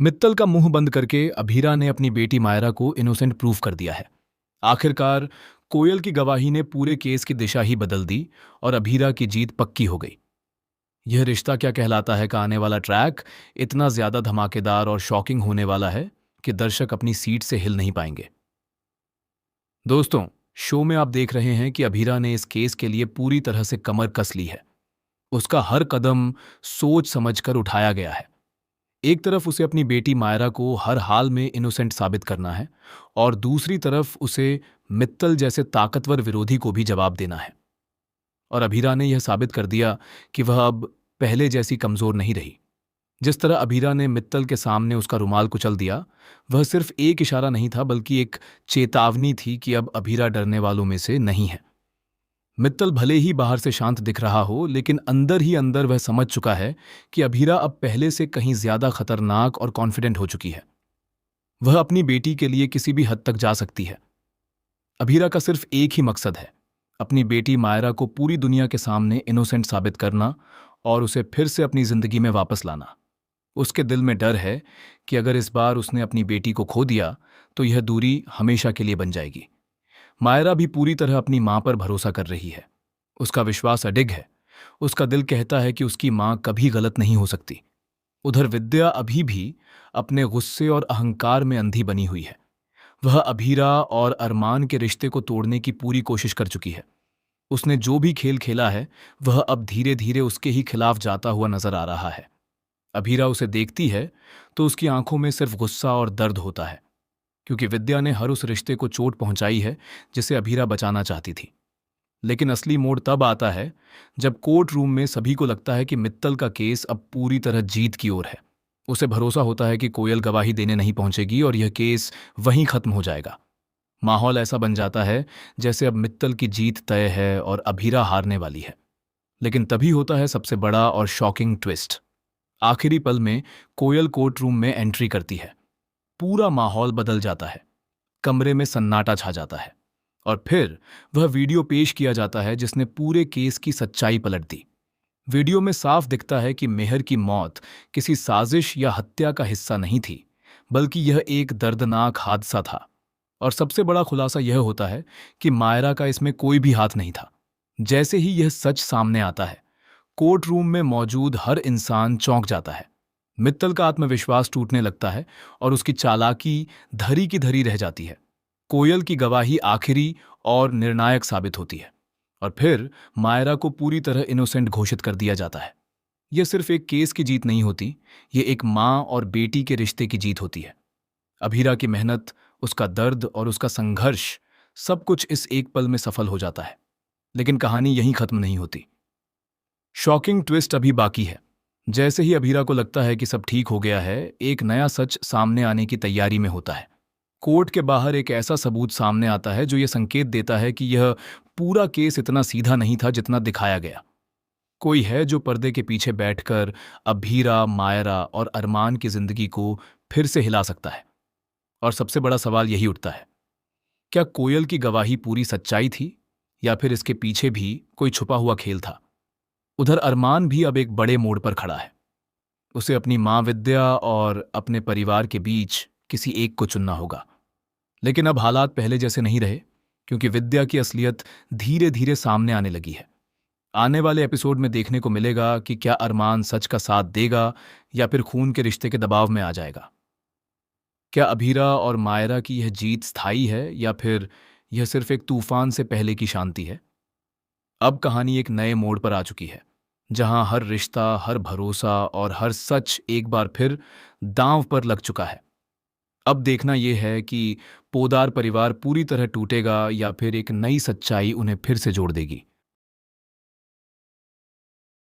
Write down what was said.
मित्तल का मुंह बंद करके अभीरा ने अपनी बेटी मायरा को इनोसेंट प्रूफ कर दिया है। आखिरकार कोयल की गवाही ने पूरे केस की दिशा ही बदल दी और अभीरा की जीत पक्की हो गई। यह रिश्ता क्या कहलाता है का आने वाला ट्रैक इतना ज्यादा धमाकेदार और शॉकिंग होने वाला है कि दर्शक अपनी सीट से हिल नहीं पाएंगे। दोस्तों, शो में आप देख रहे हैं कि अभीरा ने इस केस के लिए पूरी तरह से कमर कस ली है। उसका हर कदम सोच समझकर उठाया गया है। एक तरफ उसे अपनी बेटी मायरा को हर हाल में इनोसेंट साबित करना है और दूसरी तरफ उसे मित्तल जैसे ताकतवर विरोधी को भी जवाब देना है। और अभीरा ने यह साबित कर दिया कि वह अब पहले जैसी कमजोर नहीं रही। जिस तरह अभीरा ने मित्तल के सामने उसका रुमाल कुचल दिया, वह सिर्फ एक इशारा नहीं था बल्कि एक चेतावनी थी कि अब अभीरा डरने वालों में से नहीं है। मित्तल भले ही बाहर से शांत दिख रहा हो, लेकिन अंदर ही अंदर वह समझ चुका है कि अभीरा अब पहले से कहीं ज्यादा खतरनाक और कॉन्फिडेंट हो चुकी है। वह अपनी बेटी के लिए किसी भी हद तक जा सकती है। अभीरा का सिर्फ एक ही मकसद है, अपनी बेटी मायरा को पूरी दुनिया के सामने इनोसेंट साबित करना और उसे फिर से अपनी जिंदगी में वापस लाना। उसके दिल में डर है कि अगर इस बार उसने अपनी बेटी को खो दिया तो यह दूरी हमेशा के लिए बन जाएगी। मायरा भी पूरी तरह अपनी मां पर भरोसा कर रही है। उसका विश्वास अडिग है। उसका दिल कहता है कि उसकी मां कभी गलत नहीं हो सकती। उधर विद्या अभी भी अपने गुस्से और अहंकार में अंधी बनी हुई है। वह अभीरा और अरमान के रिश्ते को तोड़ने की पूरी कोशिश कर चुकी है। उसने जो भी खेल खेला है वह अब धीरे धीरे उसके ही खिलाफ जाता हुआ नजर आ रहा है। अभीरा उसे देखती है तो उसकी आंखों में सिर्फ गुस्सा और दर्द होता है, क्योंकि विद्या ने हर उस रिश्ते को चोट पहुंचाई है जिसे अभीरा बचाना चाहती थी। लेकिन असली मोड़ तब आता है जब कोर्ट रूम में सभी को लगता है कि मित्तल का केस अब पूरी तरह जीत की ओर है। उसे भरोसा होता है कि कोयल गवाही देने नहीं पहुंचेगी और यह केस वहीं खत्म हो जाएगा। माहौल ऐसा बन जाता है जैसे अब मित्तल की जीत तय है और अभीरा हारने वाली है। लेकिन तभी होता है सबसे बड़ा और शॉकिंग ट्विस्ट। आखिरी पल में कोयल कोर्ट रूम में एंट्री करती है। पूरा माहौल बदल जाता है। कमरे में सन्नाटा छा जाता है और फिर वह वीडियो पेश किया जाता है जिसने पूरे केस की सच्चाई पलट दी। वीडियो में साफ दिखता है कि मेहर की मौत किसी साजिश या हत्या का हिस्सा नहीं थी, बल्कि यह एक दर्दनाक हादसा था। और सबसे बड़ा खुलासा यह होता है कि मायरा का इसमें कोई भी हाथ नहीं था। जैसे ही यह सच सामने आता है, कोर्ट रूम में मौजूद हर इंसान चौंक जाता है। मित्तल का आत्मविश्वास टूटने लगता है और उसकी चालाकी धरी की धरी रह जाती है। कोयल की गवाही आखिरी और निर्णायक साबित होती है और फिर मायरा को पूरी तरह इनोसेंट घोषित कर दिया जाता है। यह सिर्फ एक केस की जीत नहीं होती, यह एक मां और बेटी के रिश्ते की जीत होती है। अभीरा की मेहनत, उसका दर्द और उसका संघर्ष, सब कुछ इस एक पल में सफल हो जाता है। लेकिन कहानी यहीं खत्म नहीं होती। शॉकिंग ट्विस्ट अभी बाकी है। जैसे ही अभीरा को लगता है कि सब ठीक हो गया है, एक नया सच सामने आने की तैयारी में होता है। कोर्ट के बाहर एक ऐसा सबूत सामने आता है जो यह संकेत देता है कि यह पूरा केस इतना सीधा नहीं था जितना दिखाया गया। कोई है जो पर्दे के पीछे बैठकर अभीरा, मायरा और अरमान की जिंदगी को फिर से हिला सकता है। और सबसे बड़ा सवाल यही उठता है, क्या कोयल की गवाही पूरी सच्चाई थी या फिर इसके पीछे भी कोई छुपा हुआ खेल था? उधर अरमान भी अब एक बड़े मोड़ पर खड़ा है। उसे अपनी मां विद्या और अपने परिवार के बीच किसी एक को चुनना होगा। लेकिन अब हालात पहले जैसे नहीं रहे, क्योंकि विद्या की असलियत धीरे धीरे सामने आने लगी है। आने वाले एपिसोड में देखने को मिलेगा कि क्या अरमान सच का साथ देगा या फिर खून के रिश्ते के दबाव में आ जाएगा। क्या अभीरा और मायरा की यह जीत स्थायी है या फिर यह सिर्फ एक तूफान से पहले की शांति है? अब कहानी एक नए मोड़ पर आ चुकी है, जहां हर रिश्ता, हर भरोसा और हर सच एक बार फिर दांव पर लग चुका है। अब देखना यह है कि पोदार परिवार पूरी तरह टूटेगा या फिर एक नई सच्चाई उन्हें फिर से जोड़ देगी।